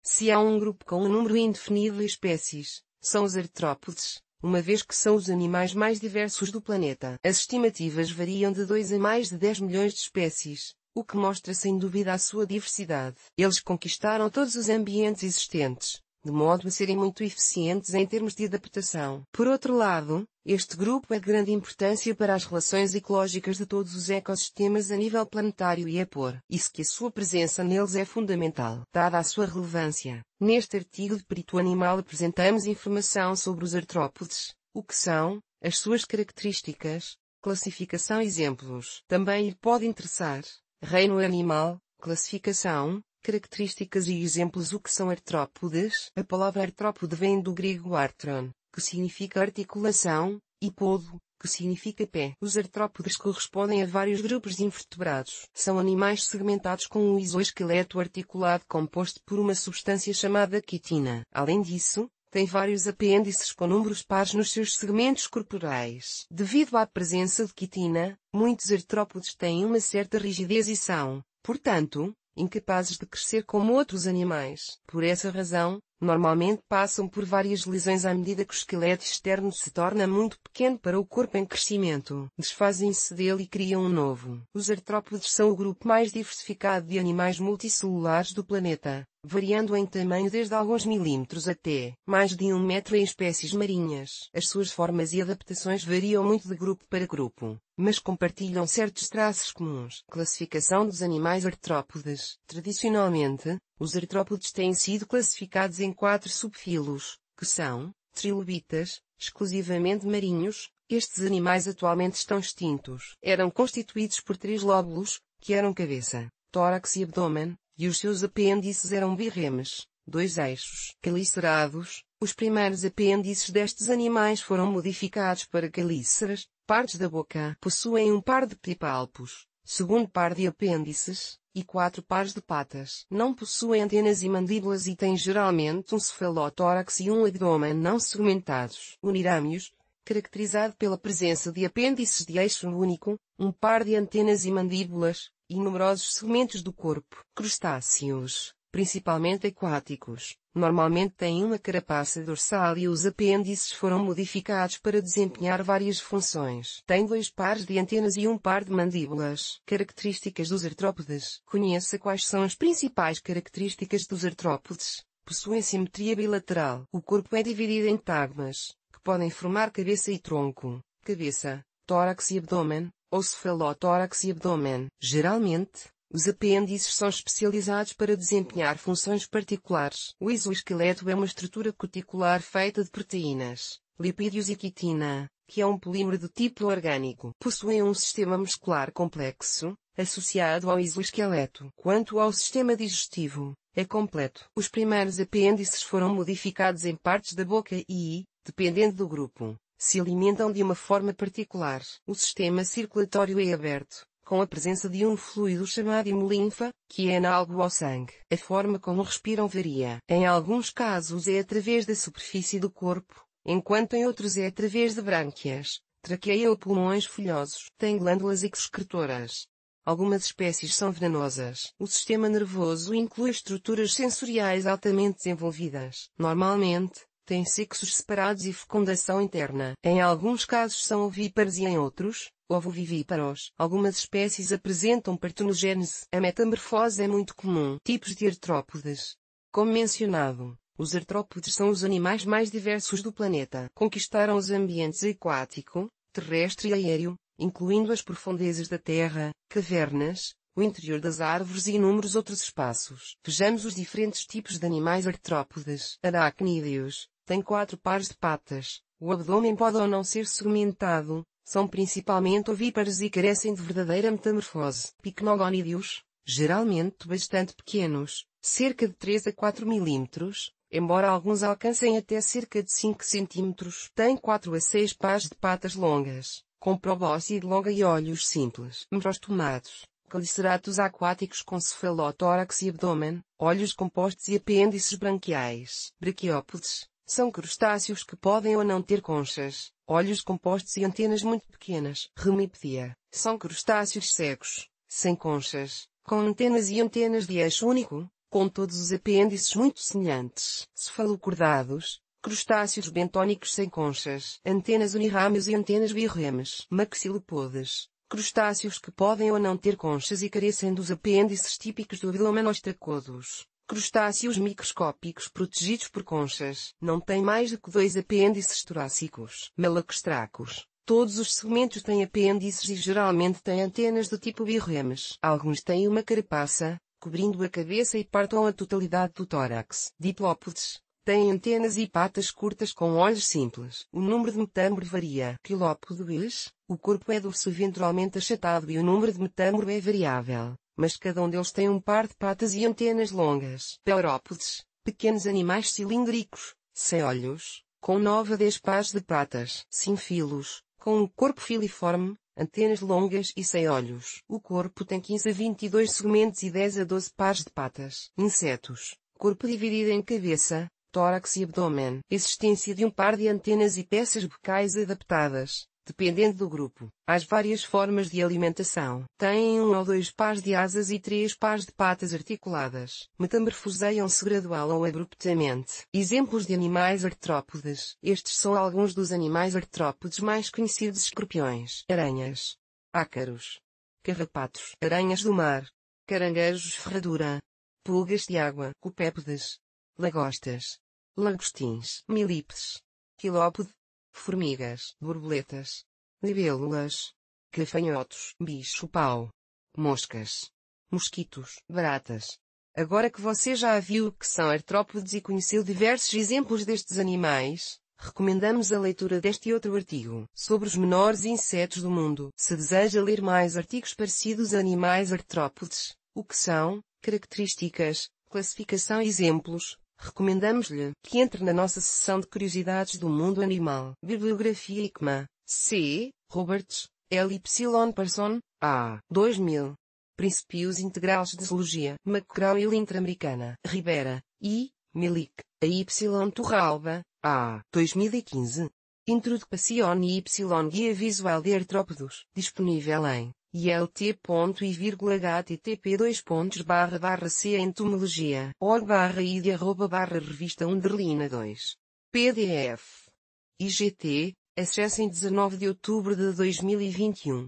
Se há um grupo com um número indefinido de espécies, são os artrópodes, uma vez que são os animais mais diversos do planeta. As estimativas variam de 2 a mais de 10 milhões de espécies, o que mostra sem dúvida a sua diversidade. Eles conquistaram todos os ambientes existentes, de modo a serem muito eficientes em termos de adaptação. Por outro lado, este grupo é de grande importância para as relações ecológicas de todos os ecossistemas a nível planetário e é por isso que a sua presença neles é fundamental. Dada a sua relevância, neste artigo de Perito Animal apresentamos informação sobre os artrópodes, o que são, as suas características, classificação e exemplos. Também lhe pode interessar: reino animal, classificação, características e exemplos. O que são artrópodes? A palavra artrópode vem do grego artron, que significa articulação, e podo, que significa pé. Os artrópodes correspondem a vários grupos de invertebrados. São animais segmentados com um exoesqueleto articulado composto por uma substância chamada quitina. Além disso, tem vários apêndices com números pares nos seus segmentos corporais. Devido à presença de quitina, muitos artrópodes têm uma certa rigidez e são, portanto, incapazes de crescer como outros animais. Por essa razão, normalmente passam por várias lesões à medida que o esqueleto externo se torna muito pequeno para o corpo em crescimento. Desfazem-se dele e criam um novo. Os artrópodes são o grupo mais diversificado de animais multicelulares do planeta, variando em tamanho desde alguns milímetros até mais de 1 metro em espécies marinhas. As suas formas e adaptações variam muito de grupo para grupo, mas compartilham certos traços comuns. Classificação dos animais artrópodes. Tradicionalmente, os artrópodes têm sido classificados em 4 subfilos, que são trilobitas, exclusivamente marinhos. Estes animais atualmente estão extintos. Eram constituídos por 3 lóbulos, que eram cabeça, tórax e abdômen, e os seus apêndices eram birremes, 2 eixos. Calicerados. Os primeiros apêndices destes animais foram modificados para calíceras, partes da boca. Possuem um par de pedipalpos, segundo par de apêndices, e 4 pares de patas. Não possuem antenas e mandíbulas e têm geralmente um cefalotórax e um abdômen não segmentados. Unirâmios, caracterizado pela presença de apêndices de eixo único, um par de antenas e mandíbulas, e numerosos segmentos do corpo. Crustáceos, principalmente aquáticos, normalmente têm uma carapaça dorsal e os apêndices foram modificados para desempenhar várias funções. Têm 2 pares de antenas e um par de mandíbulas. Características dos artrópodes. Conheça quais são as principais características dos artrópodes. Possuem simetria bilateral. O corpo é dividido em tagmas, que podem formar cabeça e tronco, cabeça, tórax e abdômen, ou cefalotórax e abdômen. Geralmente, os apêndices são especializados para desempenhar funções particulares. O exoesqueleto é uma estrutura cuticular feita de proteínas, lipídios e quitina, que é um polímero do tipo orgânico. Possuem um sistema muscular complexo, associado ao exoesqueleto. Quanto ao sistema digestivo, é completo. Os primeiros apêndices foram modificados em partes da boca e, dependendo do grupo, se alimentam de uma forma particular. O sistema circulatório é aberto, com a presença de um fluido chamado hemolinfa, que é análogo ao sangue. A forma como respiram varia. Em alguns casos é através da superfície do corpo, enquanto em outros é através de brânquias, traqueia ou pulmões folhosos. Tem glândulas excretoras. Algumas espécies são venenosas. O sistema nervoso inclui estruturas sensoriais altamente desenvolvidas. Normalmente, têm sexos separados e fecundação interna. Em alguns casos são ovíparos e em outros, ovovivíparos. Algumas espécies apresentam partenogênese. A metamorfose é muito comum. Tipos de artrópodes. Como mencionado, os artrópodes são os animais mais diversos do planeta. Conquistaram os ambientes aquático, terrestre e aéreo, incluindo as profundezas da terra, cavernas, o interior das árvores e inúmeros outros espaços. Vejamos os diferentes tipos de animais artrópodes. Aracnídeos. Têm 4 pares de patas. O abdômen pode ou não ser segmentado. São principalmente ovíparos e carecem de verdadeira metamorfose. Picnogonídeos, geralmente bastante pequenos, cerca de 3 a 4 milímetros, embora alguns alcancem até cerca de 5 centímetros. Têm 4 a 6 pares de patas longas, com probóscide longa e olhos simples. Merostomados, caliceratos aquáticos com cefalotórax e abdômen, olhos compostos e apêndices branquiais. Braquiópodes. São crustáceos que podem ou não ter conchas, olhos compostos e antenas muito pequenas. Remípedia. São crustáceos cegos, sem conchas, com antenas e antenas de eixo único, com todos os apêndices muito semelhantes. Cefalocordados, crustáceos bentônicos sem conchas, antenas unirrames e antenas birrames. Maxilopodes, crustáceos que podem ou não ter conchas e carecem dos apêndices típicos do Abilomanostracodos. Crustáceos microscópicos protegidos por conchas, não têm mais do que 2 apêndices torácicos. Malacostracos. Todos os segmentos têm apêndices e geralmente têm antenas do tipo birrames. Alguns têm uma carapaça, cobrindo a cabeça e partam a totalidade do tórax. Diplópodes. Têm antenas e patas curtas com olhos simples. O número de metâmoro varia. Quilópodes. O corpo é dorso-ventralmente achatado e o número de metâmoro é variável, mas cada um deles tem um par de patas e antenas longas. Paurópodes. Pequenos animais cilíndricos, sem olhos, com 9 a 10 pares de patas. Sinfilos. Com um corpo filiforme, antenas longas e sem olhos. O corpo tem 15 a 22 segmentos e 10 a 12 pares de patas. Insetos. Corpo dividido em cabeça, tórax e abdômen. Existência de um par de antenas e peças bucais adaptadas, dependendo do grupo. As várias formas de alimentação. Têm 1 ou 2 pares de asas e 3 pares de patas articuladas. Metamorfoseiam-se gradual ou abruptamente. Exemplos de animais artrópodes. Estes são alguns dos animais artrópodes mais conhecidos: escorpiões, aranhas, ácaros, carrapatos, aranhas do mar, caranguejos ferradura, pulgas de água, copépodes, lagostas, lagostins, milípedes, quilópode, formigas, borboletas, libélulas, gafanhotos, bicho-pau, moscas, mosquitos, baratas. Agora que você já viu o que são artrópodes e conheceu diversos exemplos destes animais, recomendamos a leitura deste e outro artigo sobre os menores insetos do mundo. Se deseja ler mais artigos parecidos a animais artrópodes, o que são, características, classificação e exemplos, recomendamos-lhe que entre na nossa seção de curiosidades do mundo animal. Bibliografia ICMA, C. Roberts, L. Y. Parson, A. 2000. Princípios Integrales de Zoologia. McGraw-Hill Interamericana. Ribera, I. Milik, A. Y. Torralba, A. 2015. Introdução e Y. Guia Visual de Artrópodos. Disponível em ilt.i/http://c entomologia org/id@revista_2 PDF IGT, acesso em 19 de outubro de 2021.